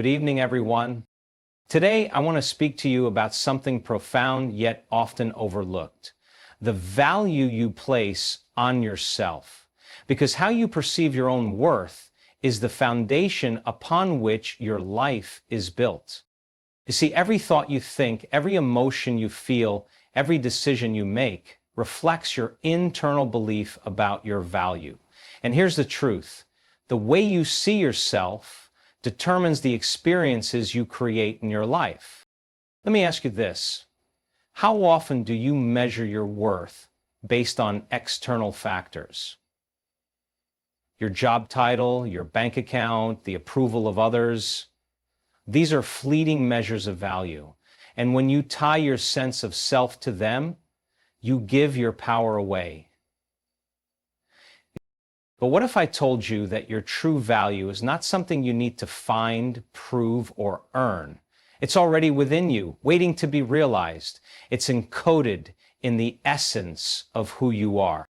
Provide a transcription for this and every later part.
Good evening, everyone. Today, I want to speak to you about something profound yet often overlooked: the value you place on yourself. Because how you perceive your own worth is the foundation upon which your life is built. You see, every thought you think, every emotion you feel, every decision you make reflects your internal belief about your value. And here's the truth: the way you see yourself determines the experiences you create in your life. Let me ask you this: how often do you measure your worth based on external factors? Your job title, your bank account, the approval of others. These are fleeting measures of value. And when you tie your sense of self to them, you give your power away. But what if I told you that your true value is not something you need to find, prove, or earn? It's already within you, waiting to be realized. It's encoded in the essence of who you are.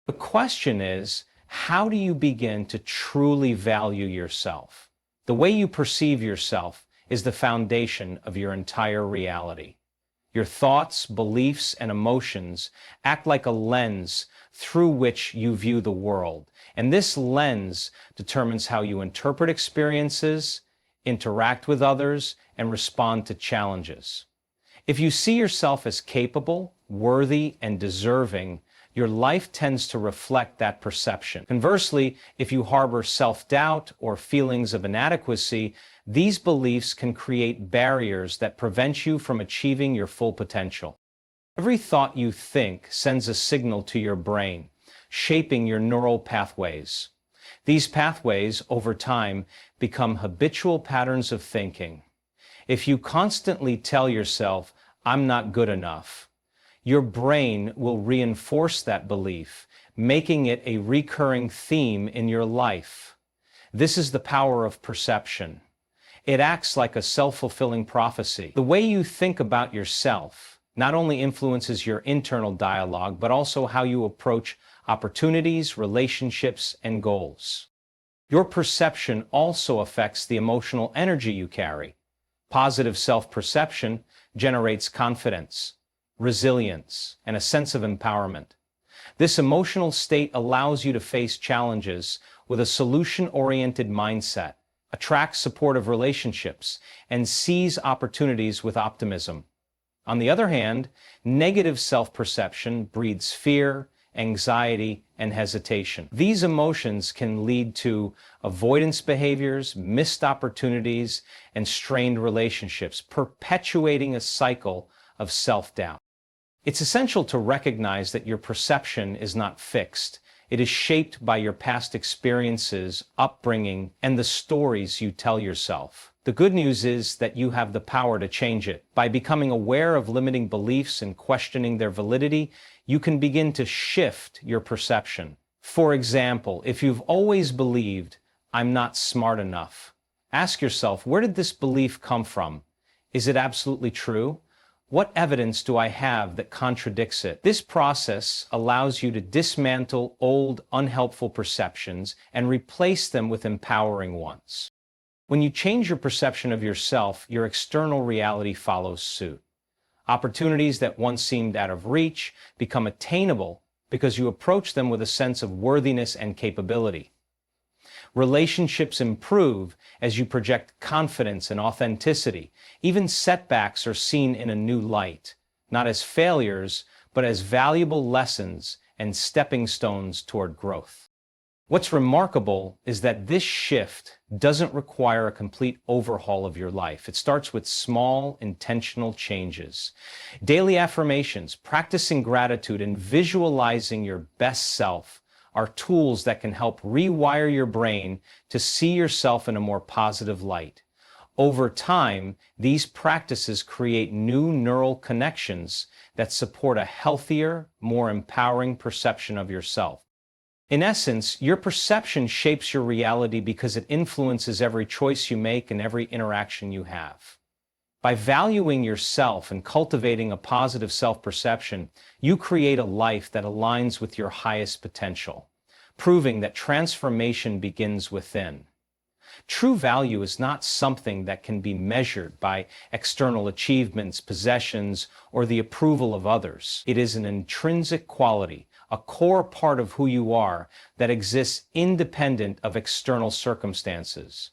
The question is, how do you begin to truly value yourself? The way you perceive yourself is the foundation of your entire reality. Your thoughts, beliefs, and emotions act like a lens through which you view the world. And this lens determines how you interpret experiences, interact with others, and respond to challenges. If you see yourself as capable, worthy, and deserving, your life tends to reflect that perception. Conversely, if you harbor self-doubt or feelings of inadequacy, these beliefs can create barriers that prevent you from achieving your full potential. Every thought you think sends a signal to your brain, shaping your neural pathways. These pathways, over time, become habitual patterns of thinking. If you constantly tell yourself, "I'm not good enough," your brain will reinforce that belief, making it a recurring theme in your life. This is the power of perception. It acts like a self-fulfilling prophecy. The way you think about yourself not only influences your internal dialogue, but also how you approach opportunities, relationships, and goals. Your perception also affects the emotional energy you carry. Positive self-perception generates confidence, resilience, and a sense of empowerment. This emotional state allows you to face challenges with a solution-oriented mindset, attract supportive relationships, and seize opportunities with optimism. On the other hand, negative self-perception breeds fear, anxiety, and hesitation. These emotions can lead to avoidance behaviors, missed opportunities, and strained relationships, perpetuating a cycle of self-doubt. It's essential to recognize that your perception is not fixed. It is shaped by your past experiences, upbringing, and the stories you tell yourself. The good news is that you have the power to change it. By becoming aware of limiting beliefs and questioning their validity, you can begin to shift your perception. For example, if you've always believed, "I'm not smart enough," ask yourself, where did this belief come from? Is it absolutely true? What evidence do I have that contradicts it? This process allows you to dismantle old, unhelpful perceptions and replace them with empowering ones. When you change your perception of yourself, your external reality follows suit. Opportunities that once seemed out of reach become attainable because you approach them with a sense of worthiness and capability. Relationships improve as you project confidence and authenticity. Even setbacks are seen in a new light, not as failures, but as valuable lessons and stepping stones toward growth. What's remarkable is that this shift doesn't require a complete overhaul of your life. It starts with small, intentional changes. Daily affirmations, practicing gratitude, and visualizing your best self are tools that can help rewire your brain to see yourself in a more positive light. Over time, these practices create new neural connections that support a healthier, more empowering perception of yourself. In essence, your perception shapes your reality because it influences every choice you make and every interaction you have. By valuing yourself and cultivating a positive self-perception, you create a life that aligns with your highest potential, proving that transformation begins within. True value is not something that can be measured by external achievements, possessions, or the approval of others. It is an intrinsic quality, a core part of who you are that exists independent of external circumstances.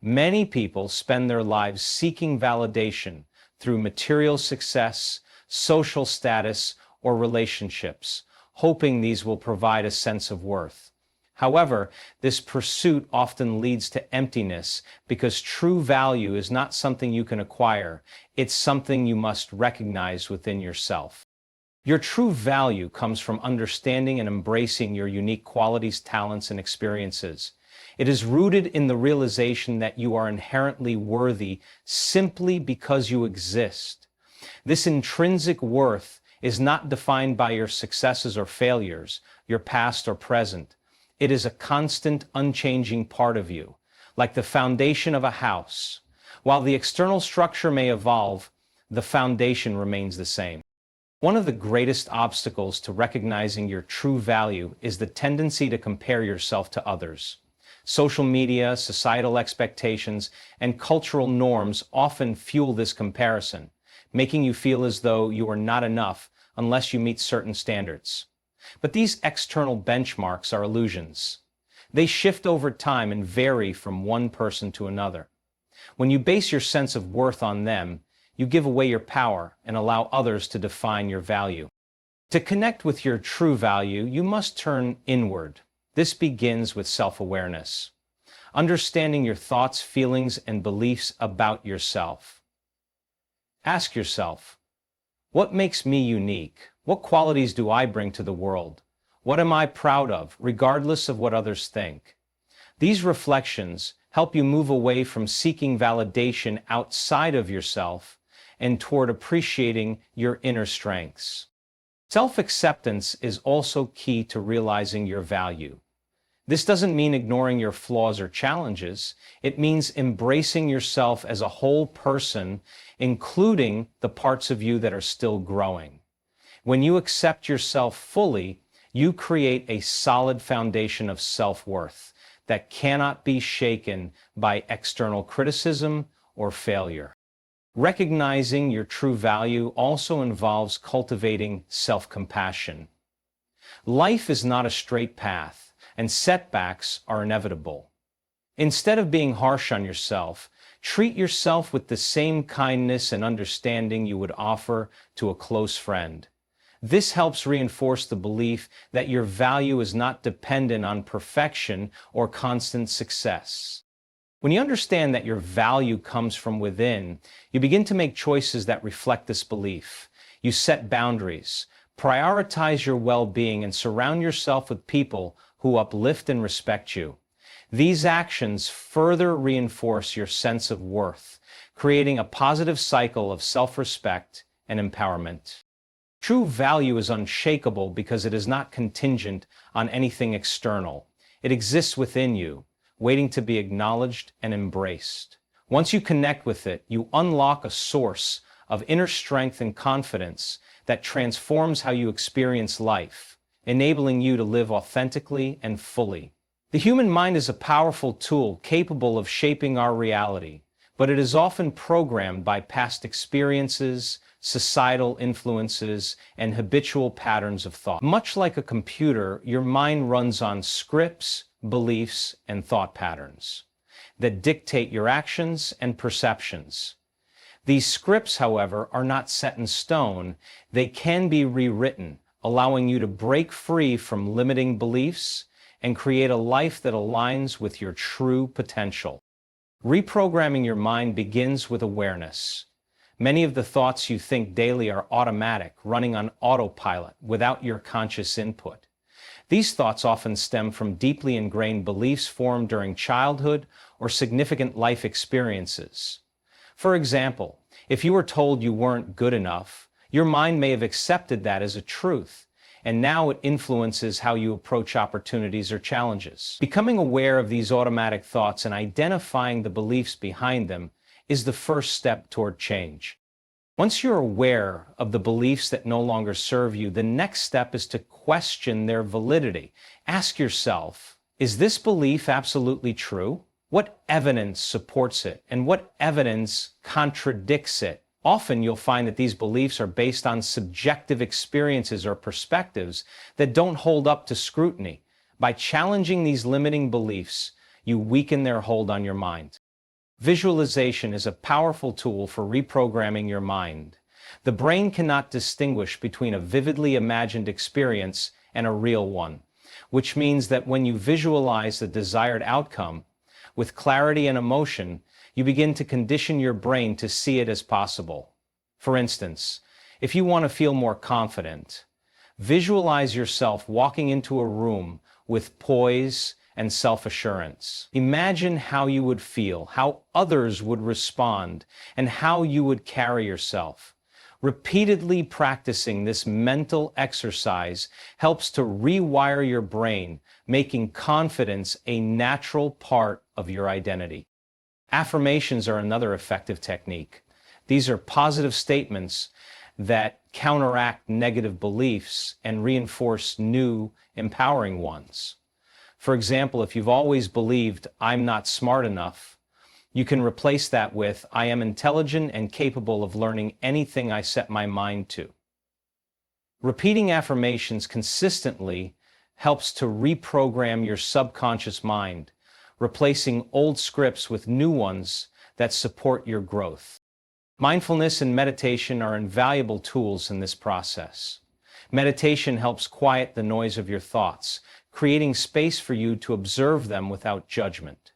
Many people spend their lives seeking validation through material success, social status, or relationships, hoping these will provide a sense of worth. However, this pursuit often leads to emptiness because true value is not something you can acquire, it's something you must recognize within yourself. Your true value comes from understanding and embracing your unique qualities, talents, and experiences. It is rooted in the realization that you are inherently worthy simply because you exist. This intrinsic worth is not defined by your successes or failures, your past or present. It is a constant, unchanging part of you, like the foundation of a house. While the external structure may evolve, the foundation remains the same. One of the greatest obstacles to recognizing your true value is the tendency to compare yourself to others. Social media, societal expectations, and cultural norms often fuel this comparison, making you feel as though you are not enough unless you meet certain standards. But these external benchmarks are illusions. They shift over time and vary from one person to another. When you base your sense of worth on them, you give away your power and allow others to define your value. To connect with your true value, you must turn inward. This begins with self-awareness, understanding your thoughts, feelings, and beliefs about yourself. Ask yourself, what makes me unique? What qualities do I bring to the world? What am I proud of, regardless of what others think? These reflections help you move away from seeking validation outside of yourself and toward appreciating your inner strengths. Self-acceptance is also key to realizing your value. This doesn't mean ignoring your flaws or challenges. It means embracing yourself as a whole person, including the parts of you that are still growing. When you accept yourself fully, you create a solid foundation of self-worth that cannot be shaken by external criticism or failure. Recognizing your true value also involves cultivating self-compassion. Life is not a straight path, and setbacks are inevitable. Instead of being harsh on yourself, treat yourself with the same kindness and understanding you would offer to a close friend. This helps reinforce the belief that your value is not dependent on perfection or constant success. When you understand that your value comes from within, you begin to make choices that reflect this belief. You set boundaries, prioritize your well-being, and surround yourself with people who uplift and respect you. These actions further reinforce your sense of worth, creating a positive cycle of self-respect and empowerment. True value is unshakable because it is not contingent on anything external. It exists within you, waiting to be acknowledged and embraced. Once you connect with it, you unlock a source of inner strength and confidence that transforms how you experience life, enabling you to live authentically and fully. The human mind is a powerful tool capable of shaping our reality, but it is often programmed by past experiences, societal influences, and habitual patterns of thought. Much like a computer, your mind runs on scripts, beliefs, and thought patterns that dictate your actions and perceptions. These scripts, however, are not set in stone. They can be rewritten, allowing you to break free from limiting beliefs and create a life that aligns with your true potential. Reprogramming your mind begins with awareness. Many of the thoughts you think daily are automatic, running on autopilot without your conscious input. These thoughts often stem from deeply ingrained beliefs formed during childhood or significant life experiences. For example, if you were told you weren't good enough, your mind may have accepted that as a truth, and now it influences how you approach opportunities or challenges. Becoming aware of these automatic thoughts and identifying the beliefs behind them is the first step toward change. Once you're aware of the beliefs that no longer serve you, the next step is to question their validity. Ask yourself, is this belief absolutely true? What evidence supports it, and what evidence contradicts it? Often you'll find that these beliefs are based on subjective experiences or perspectives that don't hold up to scrutiny. By challenging these limiting beliefs, you weaken their hold on your mind. Visualization is a powerful tool for reprogramming your mind. The brain cannot distinguish between a vividly imagined experience and a real one, which means that when you visualize the desired outcome with clarity and emotion, you begin to condition your brain to see it as possible. For instance, if you want to feel more confident, visualize yourself walking into a room with poise and self-assurance. Imagine how you would feel, how others would respond, and how you would carry yourself. Repeatedly practicing this mental exercise helps to rewire your brain, making confidence a natural part of your identity. Affirmations are another effective technique. These are positive statements that counteract negative beliefs and reinforce new, empowering ones. For example, if you've always believed, "I'm not smart enough," you can replace that with, "I am intelligent and capable of learning anything I set my mind to." Repeating affirmations consistently helps to reprogram your subconscious mind, replacing old scripts with new ones that support your growth. Mindfulness and meditation are invaluable tools in this process. Meditation helps quiet the noise of your thoughts, creating space for you to observe them without judgment.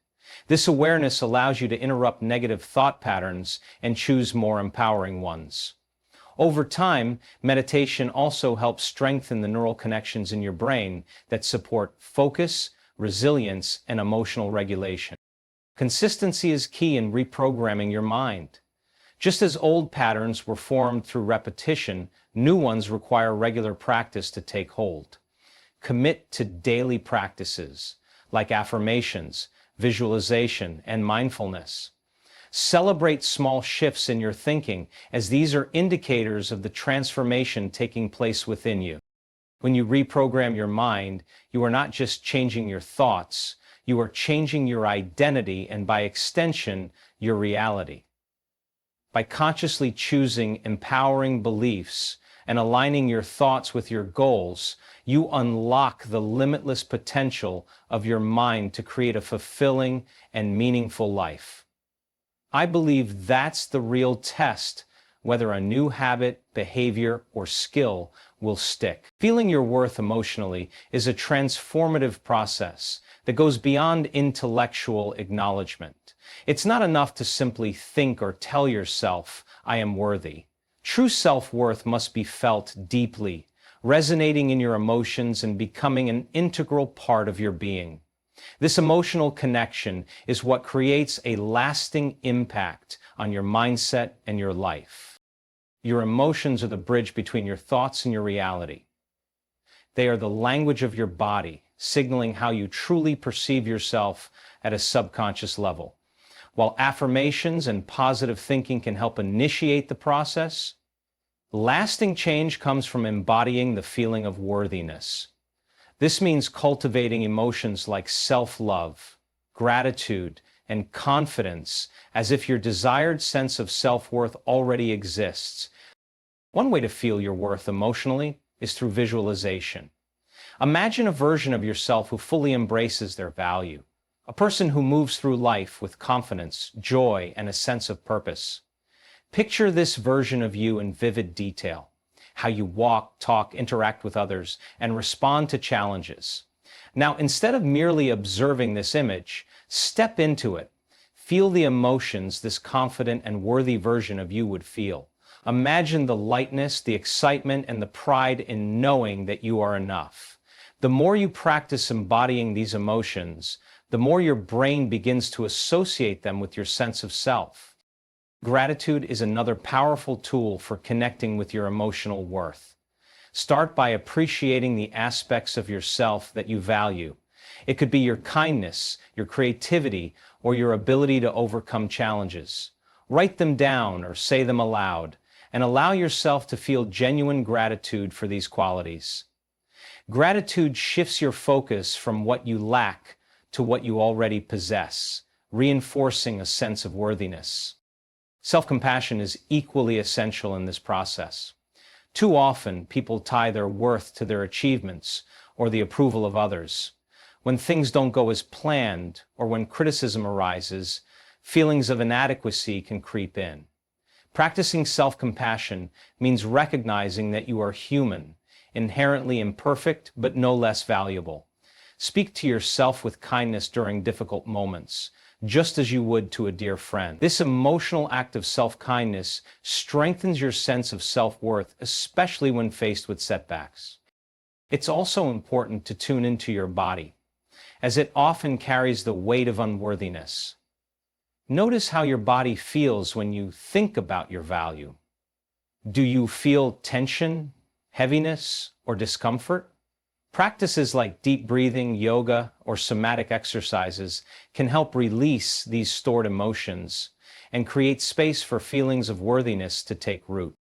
This awareness allows you to interrupt negative thought patterns and choose more empowering ones. Over time, meditation also helps strengthen the neural connections in your brain that support focus, resilience, and emotional regulation. Consistency is key in reprogramming your mind. Just as old patterns were formed through repetition, new ones require regular practice to take hold. Commit to daily practices like affirmations, visualization, and mindfulness. Celebrate small shifts in your thinking, as these are indicators of the transformation taking place within you. When you reprogram your mind, you are not just changing your thoughts, you are changing your identity and, by extension, your reality. By consciously choosing empowering beliefs and aligning your thoughts with your goals, you unlock the limitless potential of your mind to create a fulfilling and meaningful life. I believe that's the real test whether a new habit, behavior, or skill will stick. Feeling your worth emotionally is a transformative process that goes beyond intellectual acknowledgement. It's not enough to simply think or tell yourself, "I am worthy." True self-worth must be felt deeply, resonating in your emotions and becoming an integral part of your being. This emotional connection is what creates a lasting impact on your mindset and your life. Your emotions are the bridge between your thoughts and your reality. They are the language of your body, signaling how you truly perceive yourself at a subconscious level. While affirmations and positive thinking can help initiate the process, lasting change comes from embodying the feeling of worthiness. This means cultivating emotions like self-love, gratitude, and confidence as if your desired sense of self-worth already exists. One way to feel your worth emotionally is through visualization. Imagine a version of yourself who fully embraces their value, a person who moves through life with confidence, joy, and a sense of purpose. Picture this version of you in vivid detail: how you walk, talk, interact with others, and respond to challenges. Now, instead of merely observing this image, step into it. Feel the emotions this confident and worthy version of you would feel. Imagine the lightness, the excitement, and the pride in knowing that you are enough. The more you practice embodying these emotions, the more your brain begins to associate them with your sense of self. Gratitude is another powerful tool for connecting with your emotional worth. Start by appreciating the aspects of yourself that you value. It could be your kindness, your creativity, or your ability to overcome challenges. Write them down or say them aloud, and allow yourself to feel genuine gratitude for these qualities. Gratitude shifts your focus from what you lack to what you already possess, reinforcing a sense of worthiness. Self-compassion is equally essential in this process. Too often, people tie their worth to their achievements or the approval of others. When things don't go as planned or when criticism arises, feelings of inadequacy can creep in. Practicing self-compassion means recognizing that you are human, inherently imperfect, but no less valuable. Speak to yourself with kindness during difficult moments, just as you would to a dear friend. This emotional act of self-kindness strengthens your sense of self-worth, especially when faced with setbacks. It's also important to tune into your body, as it often carries the weight of unworthiness. Notice how your body feels when you think about your value. Do you feel tension, heaviness, or discomfort? Practices like deep breathing, yoga, or somatic exercises can help release these stored emotions and create space for feelings of worthiness to take root.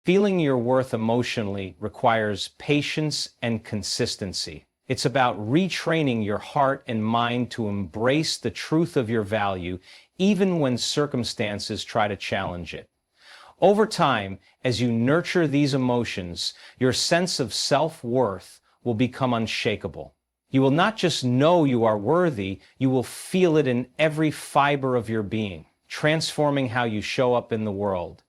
Feeling your worth emotionally requires patience and consistency. It's about retraining your heart and mind to embrace the truth of your value, even when circumstances try to challenge it. Over time, as you nurture these emotions, your sense of self-worth will become unshakable. You will not just know you are worthy, you will feel it in every fiber of your being, transforming how you show up in the world.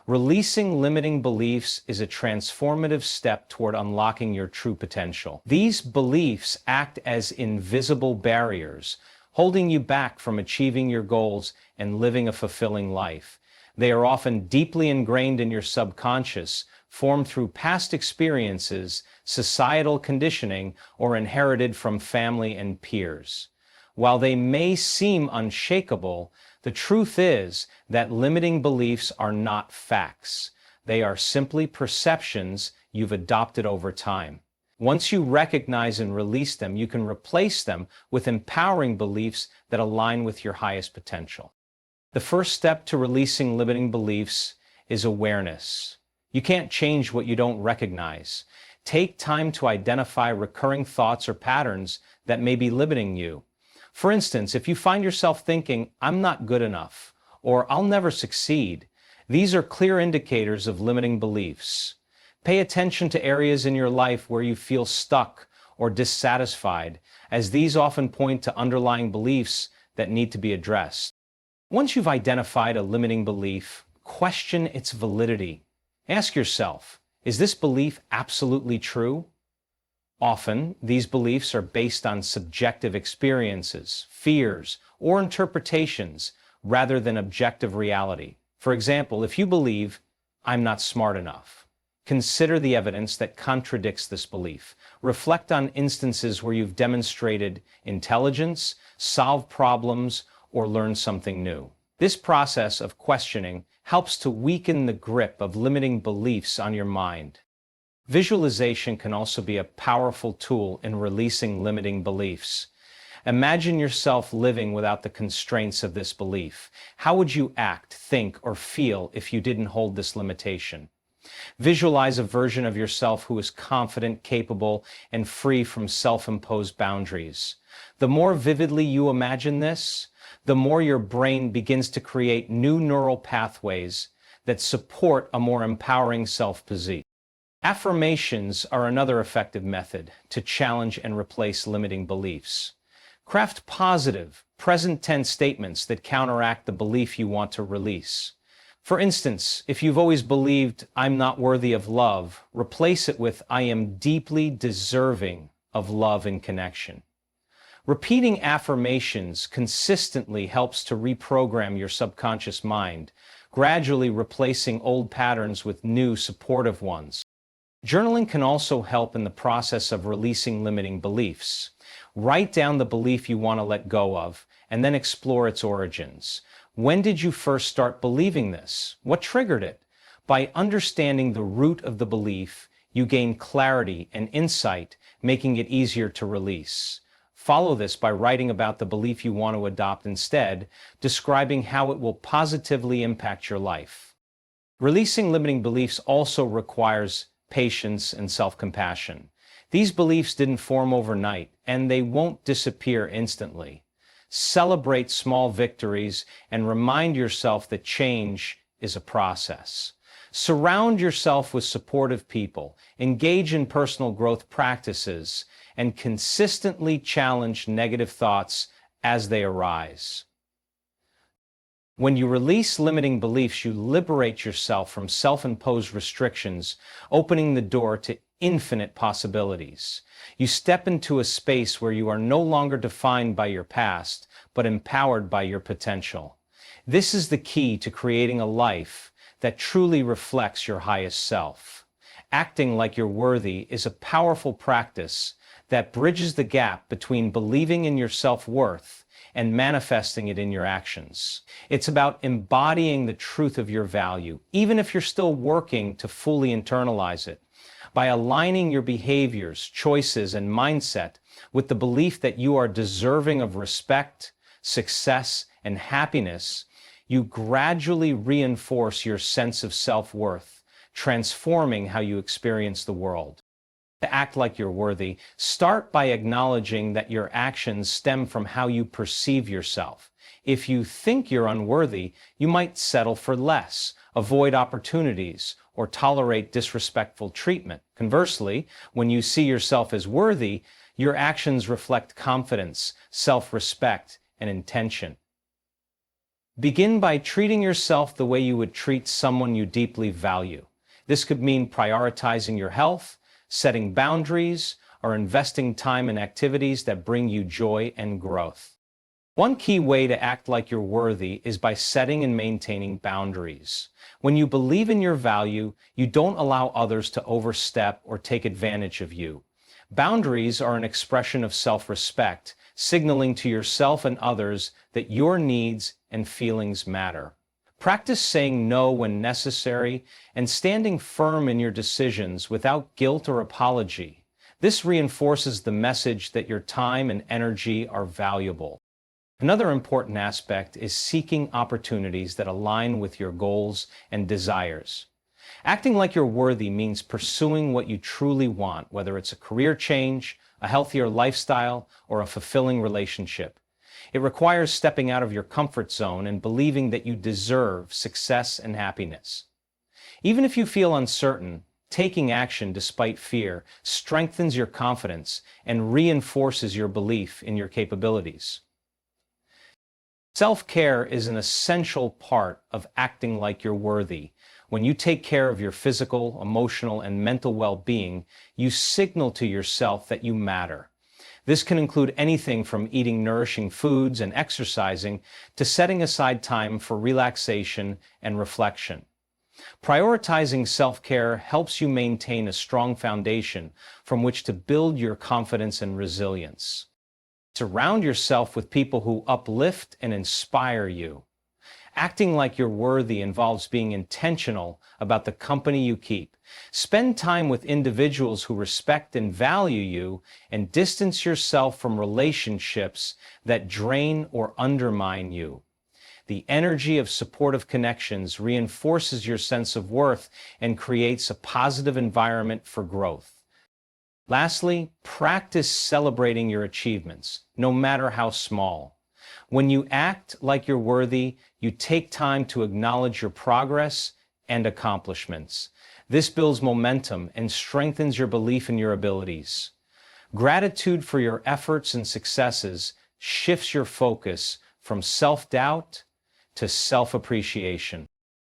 Releasing limiting beliefs is a transformative step toward unlocking your true potential. These beliefs act as invisible barriers, holding you back from achieving your goals and living a fulfilling life. They are often deeply ingrained in your subconscious, formed through past experiences, societal conditioning, or inherited from family and peers. While they may seem unshakable, the truth is that limiting beliefs are not facts. They are simply perceptions you've adopted over time. Once you recognize and release them, you can replace them with empowering beliefs that align with your highest potential. The first step to releasing limiting beliefs is awareness. You can't change what you don't recognize. Take time to identify recurring thoughts or patterns that may be limiting you. For instance, if you find yourself thinking, "I'm not good enough," or "I'll never succeed," these are clear indicators of limiting beliefs. Pay attention to areas in your life where you feel stuck or dissatisfied, as these often point to underlying beliefs that need to be addressed. Once you've identified a limiting belief, question its validity. Ask yourself, is this belief absolutely true? Often, these beliefs are based on subjective experiences, fears, or interpretations rather than objective reality. For example, if you believe, "I'm not smart enough," consider the evidence that contradicts this belief. Reflect on instances where you've demonstrated intelligence, solved problems, or learned something new. This process of questioning helps to weaken the grip of limiting beliefs on your mind. Visualization can also be a powerful tool in releasing limiting beliefs. Imagine yourself living without the constraints of this belief. How would you act, think, or feel if you didn't hold this limitation? Visualize a version of yourself who is confident, capable, and free from self-imposed boundaries. The more vividly you imagine this, the more your brain begins to create new neural pathways that support a more empowering self-perceived. Affirmations are another effective method to challenge and replace limiting beliefs. Craft positive, present-tense statements that counteract the belief you want to release. For instance, if you've always believed, "I'm not worthy of love," replace it with, "I am deeply deserving of love and connection." Repeating affirmations consistently helps to reprogram your subconscious mind, gradually replacing old patterns with new, supportive ones. Journaling can also help in the process of releasing limiting beliefs. Write down the belief you want to let go of, and then explore its origins. When did you first start believing this? What triggered it? By understanding the root of the belief, you gain clarity and insight, making it easier to release. Follow this by writing about the belief you want to adopt instead, describing how it will positively impact your life. Releasing limiting beliefs also requires patience and self-compassion. These beliefs didn't form overnight, and they won't disappear instantly. Celebrate small victories and remind yourself that change is a process. Surround yourself with supportive people, engage in personal growth practices, and consistently challenge negative thoughts as they arise. When you release limiting beliefs, you liberate yourself from self-imposed restrictions, opening the door to infinite possibilities. You step into a space where you are no longer defined by your past, but empowered by your potential. This is the key to creating a life that truly reflects your highest self. Acting like you're worthy is a powerful practice that bridges the gap between believing in your self-worth and manifesting it in your actions. It's about embodying the truth of your value, even if you're still working to fully internalize it. By aligning your behaviors, choices, and mindset with the belief that you are deserving of respect, success, and happiness, you gradually reinforce your sense of self-worth, transforming how you experience the world. To act like you're worthy, start by acknowledging that your actions stem from how you perceive yourself. If you think you're unworthy, you might settle for less, avoid opportunities, or tolerate disrespectful treatment. Conversely, when you see yourself as worthy, your actions reflect confidence, self-respect, and intention. Begin by treating yourself the way you would treat someone you deeply value. This could mean prioritizing your health, setting boundaries, or investing time in activities that bring you joy and growth. One key way to act like you're worthy is by setting and maintaining boundaries. When you believe in your value, you don't allow others to overstep or take advantage of you. Boundaries are an expression of self-respect, signaling to yourself and others that your needs and feelings matter. Practice saying no when necessary and standing firm in your decisions without guilt or apology. This reinforces the message that your time and energy are valuable. Another important aspect is seeking opportunities that align with your goals and desires. Acting like you're worthy means pursuing what you truly want, whether it's a career change, a healthier lifestyle, or a fulfilling relationship. It requires stepping out of your comfort zone and believing that you deserve success and happiness. Even if you feel uncertain, taking action despite fear strengthens your confidence and reinforces your belief in your capabilities. Self-care is an essential part of acting like you're worthy. When you take care of your physical, emotional, and mental well-being, you signal to yourself that you matter. This can include anything from eating nourishing foods and exercising to setting aside time for relaxation and reflection. Prioritizing self-care helps you maintain a strong foundation from which to build your confidence and resilience. Surround yourself with people who uplift and inspire you. Acting like you're worthy involves being intentional about the company you keep. Spend time with individuals who respect and value you, and distance yourself from relationships that drain or undermine you. The energy of supportive connections reinforces your sense of worth and creates a positive environment for growth. Lastly, practice celebrating your achievements, no matter how small. When you act like you're worthy, you take time to acknowledge your progress and accomplishments. This builds momentum and strengthens your belief in your abilities. Gratitude for your efforts and successes shifts your focus from self-doubt to self-appreciation.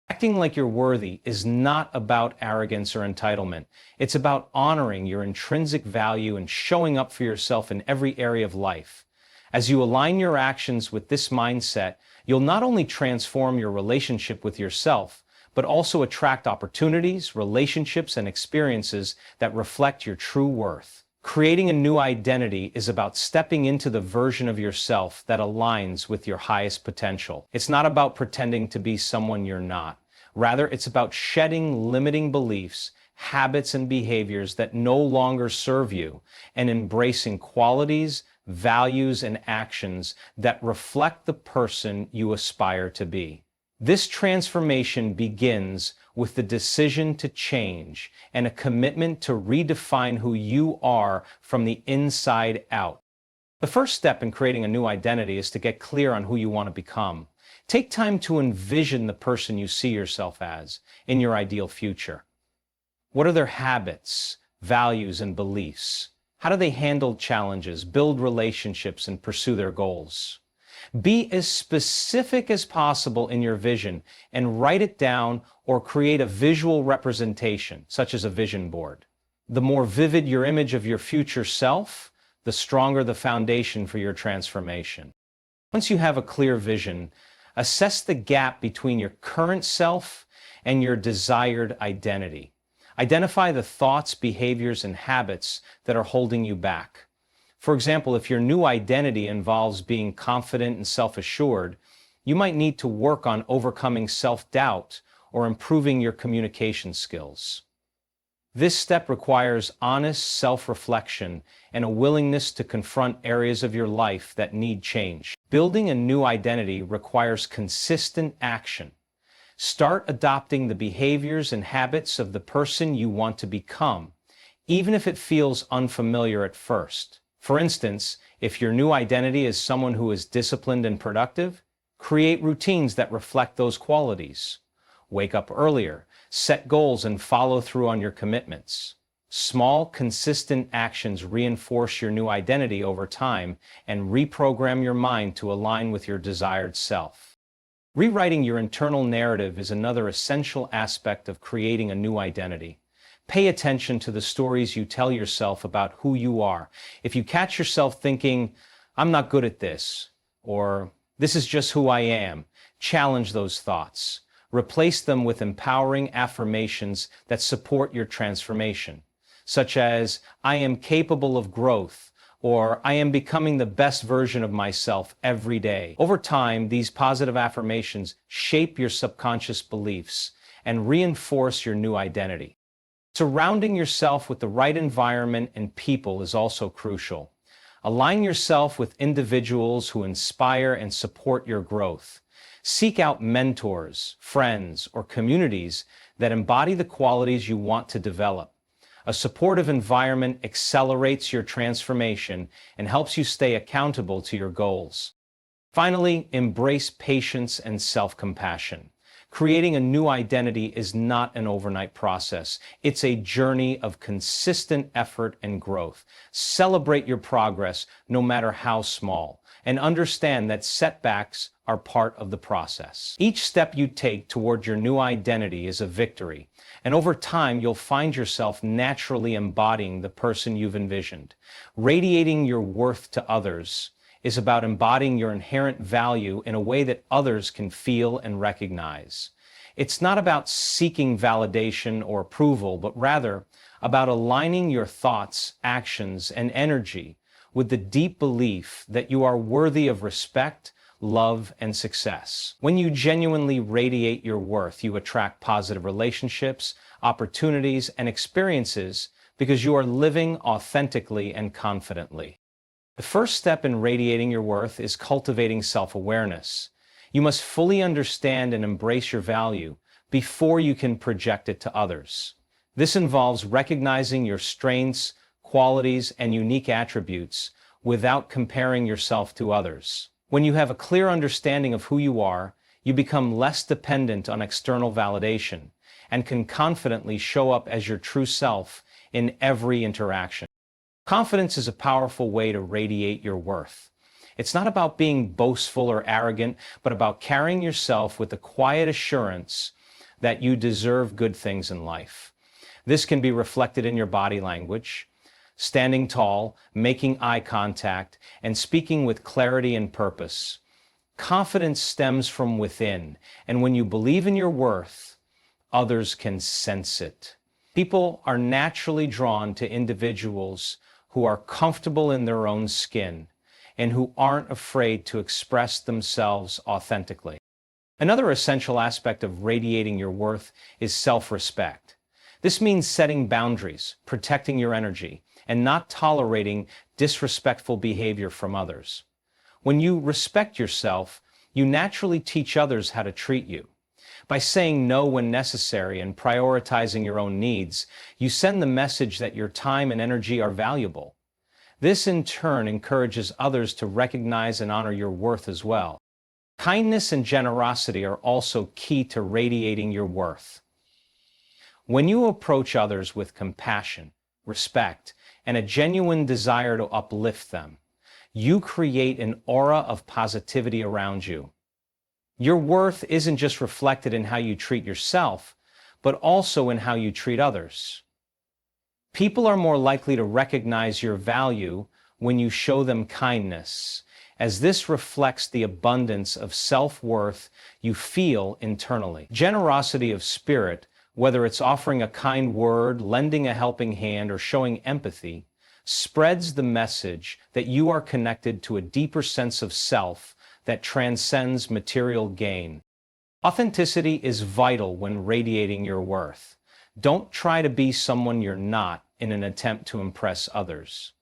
Acting like you're worthy is not about arrogance or entitlement. It's about honoring your intrinsic value and showing up for yourself in every area of life. As you align your actions with this mindset, you'll not only transform your relationship with yourself, but also attract opportunities, relationships, and experiences that reflect your true worth. Creating a new identity is about stepping into the version of yourself that aligns with your highest potential. It's not about pretending to be someone you're not. Rather, it's about shedding limiting beliefs, habits, and behaviors that no longer serve you, and embracing qualities, values, and actions that reflect the person you aspire to be. This transformation begins with the decision to change and a commitment to redefine who you are from the inside out. The first step in creating a new identity is to get clear on who you want to become. Take time to envision the person you see yourself as in your ideal future. What are their habits, values, and beliefs? How do they handle challenges, build relationships, and pursue their goals? Be as specific as possible in your vision and write it down or create a visual representation, such as a vision board. The more vivid your image of your future self, the stronger the foundation for your transformation. Once you have a clear vision, assess the gap between your current self and your desired identity. Identify the thoughts, behaviors, and habits that are holding you back. For example, if your new identity involves being confident and self-assured, you might need to work on overcoming self-doubt or improving your communication skills. This step requires honest self-reflection and a willingness to confront areas of your life that need change. Building a new identity requires consistent action. Start adopting the behaviors and habits of the person you want to become, even if it feels unfamiliar at first. For instance, if your new identity is someone who is disciplined and productive, create routines that reflect those qualities. Wake up earlier, set goals, and follow through on your commitments. Small, consistent actions reinforce your new identity over time and reprogram your mind to align with your desired self. Rewriting your internal narrative is another essential aspect of creating a new identity. Pay attention to the stories you tell yourself about who you are. If you catch yourself thinking, "I'm not good at this," or "this is just who I am," challenge those thoughts. Replace them with empowering affirmations that support your transformation, such as, "I am capable of growth," or "I am becoming the best version of myself every day." Over time, these positive affirmations shape your subconscious beliefs and reinforce your new identity. Surrounding yourself with the right environment and people is also crucial. Align yourself with individuals who inspire and support your growth. Seek out mentors, friends, or communities that embody the qualities you want to develop. A supportive environment accelerates your transformation and helps you stay accountable to your goals. Finally, embrace patience and self-compassion. Creating a new identity is not an overnight process. It's a journey of consistent effort and growth. Celebrate your progress, no matter how small, and understand that setbacks are part of the process. Each step you take toward your new identity is a victory, and over time you'll find yourself naturally embodying the person you've envisioned. Radiating your worth to others is about embodying your inherent value in a way that others can feel and recognize. It's not about seeking validation or approval, but rather about aligning your thoughts, actions, and energy with the deep belief that you are worthy of respect, love, and success. When you genuinely radiate your worth, you attract positive relationships, opportunities, and experiences because you are living authentically and confidently. The first step in radiating your worth is cultivating self-awareness. You must fully understand and embrace your value before you can project it to others. This involves recognizing your strengths, qualities, and unique attributes without comparing yourself to others. When you have a clear understanding of who you are, you become less dependent on external validation and can confidently show up as your true self in every interaction. Confidence is a powerful way to radiate your worth. It's not about being boastful or arrogant, but about carrying yourself with the quiet assurance that you deserve good things in life. This can be reflected in your body language, standing tall, making eye contact, and speaking with clarity and purpose. Confidence stems from within, and when you believe in your worth, others can sense it. People are naturally drawn to individuals who are comfortable in their own skin and who aren't afraid to express themselves authentically. Another essential aspect of radiating your worth is self-respect. This means setting boundaries, protecting your energy, and not tolerating disrespectful behavior from others. When you respect yourself, you naturally teach others how to treat you. By saying no when necessary and prioritizing your own needs, you send the message that your time and energy are valuable. This in turn encourages others to recognize and honor your worth as well. Kindness and generosity are also key to radiating your worth. When you approach others with compassion, respect, and a genuine desire to uplift them, you create an aura of positivity around you. Your worth isn't just reflected in how you treat yourself, but also in how you treat others. People are more likely to recognize your value when you show them kindness, as this reflects the abundance of self-worth you feel internally. Generosity of spirit, whether it's offering a kind word, lending a helping hand, or showing empathy, spreads the message that you are connected to a deeper sense of self that transcends material gain. Authenticity is vital when radiating your worth. Don't try to be someone you're not in an attempt to impress others.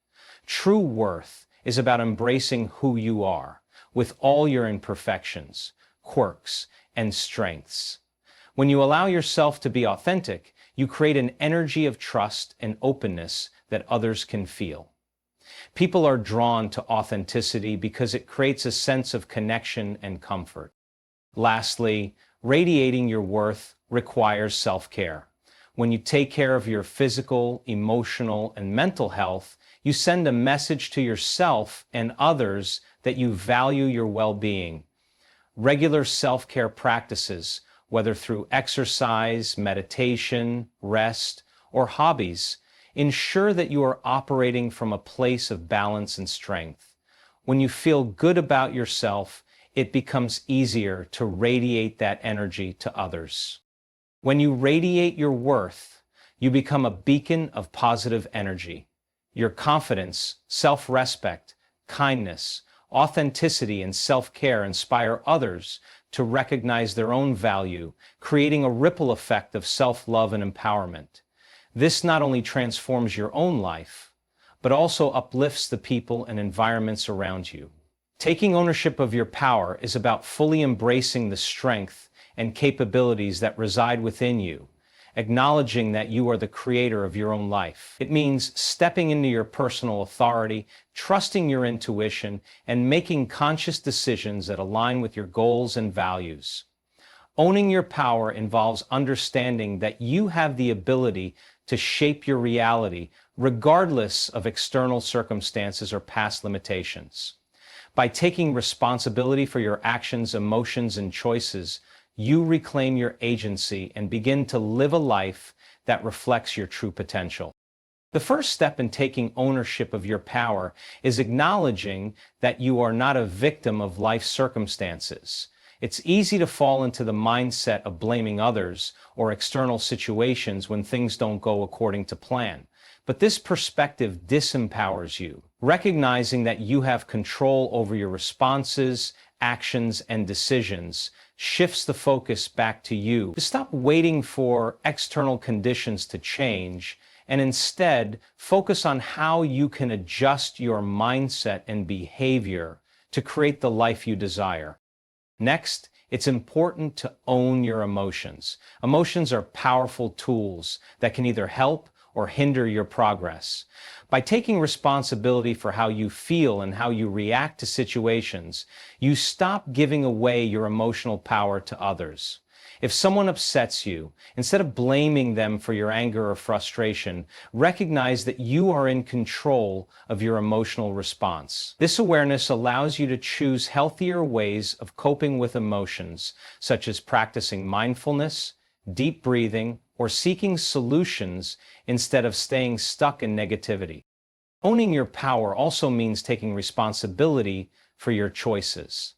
True worth is about embracing who you are, with all your imperfections, quirks, and strengths. When you allow yourself to be authentic, you create an energy of trust and openness that others can feel. People are drawn to authenticity because it creates a sense of connection and comfort. Lastly, radiating your worth requires self-care. When you take care of your physical, emotional, and mental health, you send a message to yourself and others that you value your well-being. Regular self-care practices, whether through exercise, meditation, rest, or hobbies, ensure that you are operating from a place of balance and strength. When you feel good about yourself, it becomes easier to radiate that energy to others. When you radiate your worth, you become a beacon of positive energy. Your confidence, self-respect, kindness, authenticity, and self-care inspire others to recognize their own value, creating a ripple effect of self-love and empowerment. This not only transforms your own life, but also uplifts the people and environments around you. Taking ownership of your power is about fully embracing the strength and capabilities that reside within you, acknowledging that you are the creator of your own life. It means stepping into your personal authority, trusting your intuition, and making conscious decisions that align with your goals and values. Owning your power involves understanding that you have the ability to shape your reality, regardless of external circumstances or past limitations. By taking responsibility for your actions, emotions, and choices, you reclaim your agency and begin to live a life that reflects your true potential. The first step in taking ownership of your power is acknowledging that you are not a victim of life's circumstances. It's easy to fall into the mindset of blaming others or external situations when things don't go according to plan. But this perspective disempowers you. Recognizing that you have control over your responses, actions, and decisions shifts the focus back to you. To stop waiting for external conditions to change and instead focus on how you can adjust your mindset and behavior to create the life you desire. Next, it's important to own your emotions. Emotions are powerful tools that can either help or hinder your progress. By taking responsibility for how you feel and how you react to situations, you stop giving away your emotional power to others. If someone upsets you, instead of blaming them for your anger or frustration, recognize that you are in control of your emotional response. This awareness allows you to choose healthier ways of coping with emotions, such as practicing mindfulness, deep breathing, or seeking solutions instead of staying stuck in negativity. Owning your power also means taking responsibility for your choices.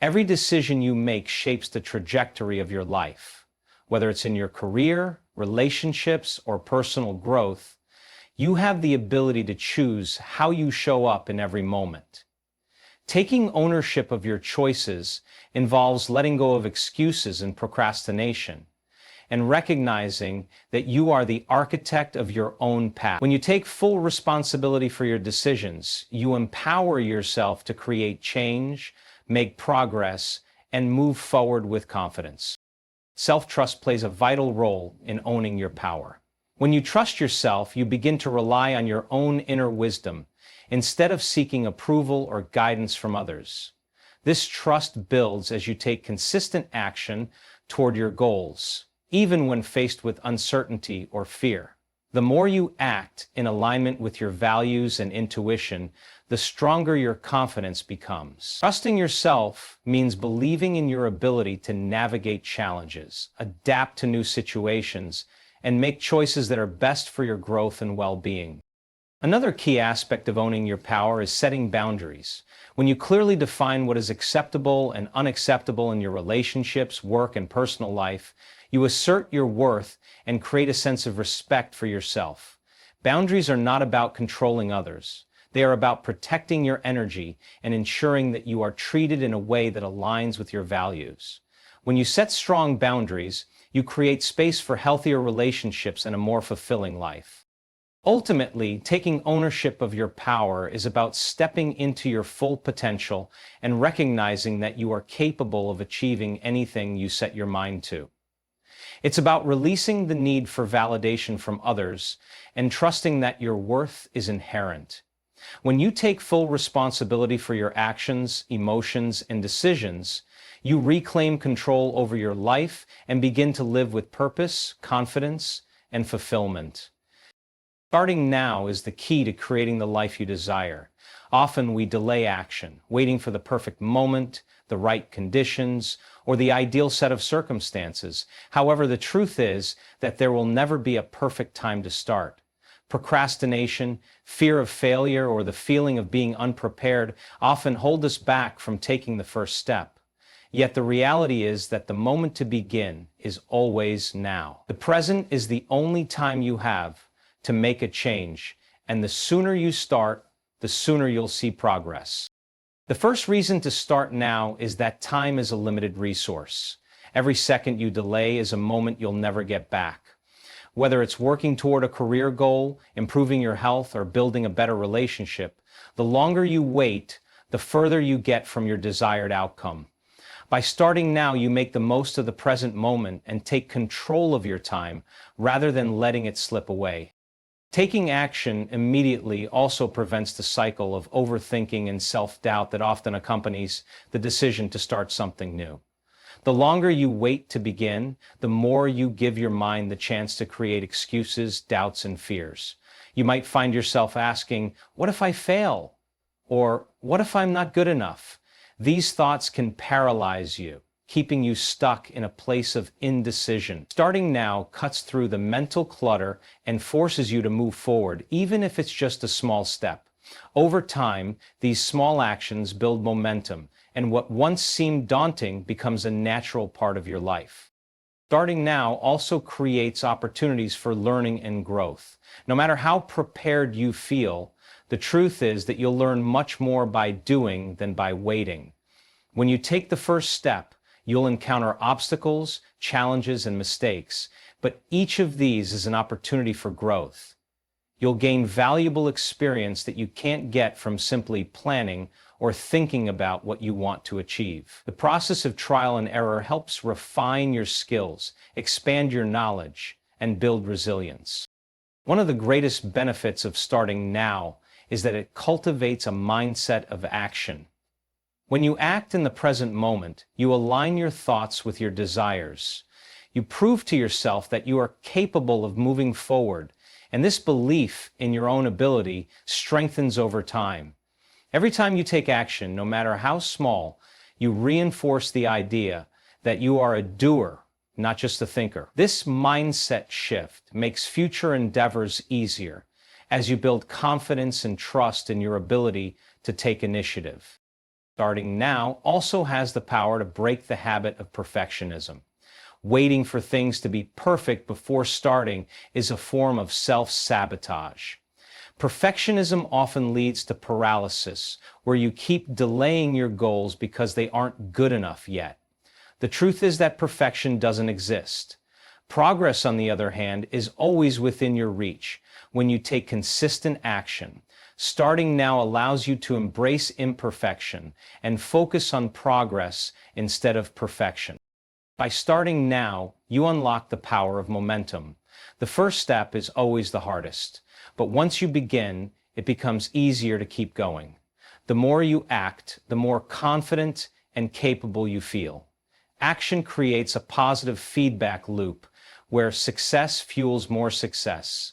Every decision you make shapes the trajectory of your life. Whether it's in your career, relationships, or personal growth, you have the ability to choose how you show up in every moment. Taking ownership of your choices involves letting go of excuses and procrastination, and recognizing that you are the architect of your own path. When you take full responsibility for your decisions, you empower yourself to create change, make progress, and move forward with confidence. Self-trust plays a vital role in owning your power. When you trust yourself, you begin to rely on your own inner wisdom, instead of seeking approval or guidance from others. This trust builds as you take consistent action toward your goals, even when faced with uncertainty or fear. The more you act in alignment with your values and intuition, the stronger your confidence becomes. Trusting yourself means believing in your ability to navigate challenges, adapt to new situations, and make choices that are best for your growth and well-being. Another key aspect of owning your power is setting boundaries. When you clearly define what is acceptable and unacceptable in your relationships, work, and personal life, you assert your worth and create a sense of respect for yourself. Boundaries are not about controlling others. They are about protecting your energy and ensuring that you are treated in a way that aligns with your values. When you set strong boundaries, you create space for healthier relationships and a more fulfilling life. Ultimately, taking ownership of your power is about stepping into your full potential and recognizing that you are capable of achieving anything you set your mind to. It's about releasing the need for validation from others and trusting that your worth is inherent. When you take full responsibility for your actions, emotions, and decisions, you reclaim control over your life and begin to live with purpose, confidence, and fulfillment. Starting now is the key to creating the life you desire. Often we delay action, waiting for the perfect moment, the right conditions, or the ideal set of circumstances. However, the truth is that there will never be a perfect time to start. Procrastination, fear of failure, or the feeling of being unprepared often hold us back from taking the first step. Yet the reality is that the moment to begin is always now. The present is the only time you have to make a change, and the sooner you start, the sooner you'll see progress. The first reason to start now is that time is a limited resource. Every second you delay is a moment you'll never get back. Whether it's working toward a career goal, improving your health, or building a better relationship, the longer you wait, the further you get from your desired outcome. By starting now, you make the most of the present moment and take control of your time rather than letting it slip away. Taking action immediately also prevents the cycle of overthinking and self-doubt that often accompanies the decision to start something new. The longer you wait to begin, the more you give your mind the chance to create excuses, doubts, and fears. You might find yourself asking, "What if I fail?" Or, "What if I'm not good enough?" These thoughts can paralyze you, keeping you stuck in a place of indecision. Starting now cuts through the mental clutter and forces you to move forward, even if it's just a small step. Over time, these small actions build momentum, and what once seemed daunting becomes a natural part of your life. Starting now also creates opportunities for learning and growth. No matter how prepared you feel, the truth is that you'll learn much more by doing than by waiting. When you take the first step, you'll encounter obstacles, challenges, and mistakes, but each of these is an opportunity for growth. You'll gain valuable experience that you can't get from simply planning or thinking about what you want to achieve. The process of trial and error helps refine your skills, expand your knowledge, and build resilience. One of the greatest benefits of starting now is that it cultivates a mindset of action. When you act in the present moment, you align your thoughts with your desires. You prove to yourself that you are capable of moving forward, and this belief in your own ability strengthens over time. Every time you take action, no matter how small, you reinforce the idea that you are a doer, not just a thinker. This mindset shift makes future endeavors easier as you build confidence and trust in your ability to take initiative. Starting now also has the power to break the habit of perfectionism. Waiting for things to be perfect before starting is a form of self-sabotage. Perfectionism often leads to paralysis, where you keep delaying your goals because they aren't good enough yet. The truth is that perfection doesn't exist. Progress, on the other hand, is always within your reach when you take consistent action. Starting now allows you to embrace imperfection and focus on progress instead of perfection. By starting now, you unlock the power of momentum. The first step is always the hardest, but once you begin, it becomes easier to keep going. The more you act, the more confident and capable you feel. Action creates a positive feedback loop where success fuels more success.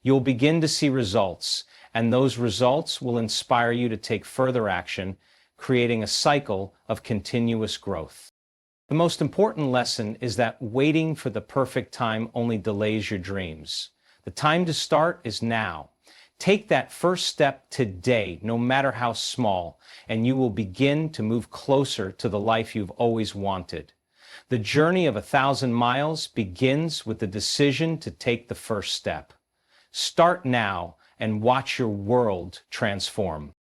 You'll begin to see results, and those results will inspire you to take further action, creating a cycle of continuous growth. The most important lesson is that waiting for the perfect time only delays your dreams. The time to start is now. Take that first step today, no matter how small, and you will begin to move closer to the life you've always wanted. The journey of 1,000 miles begins with the decision to take the first step. Start now and watch your world transform.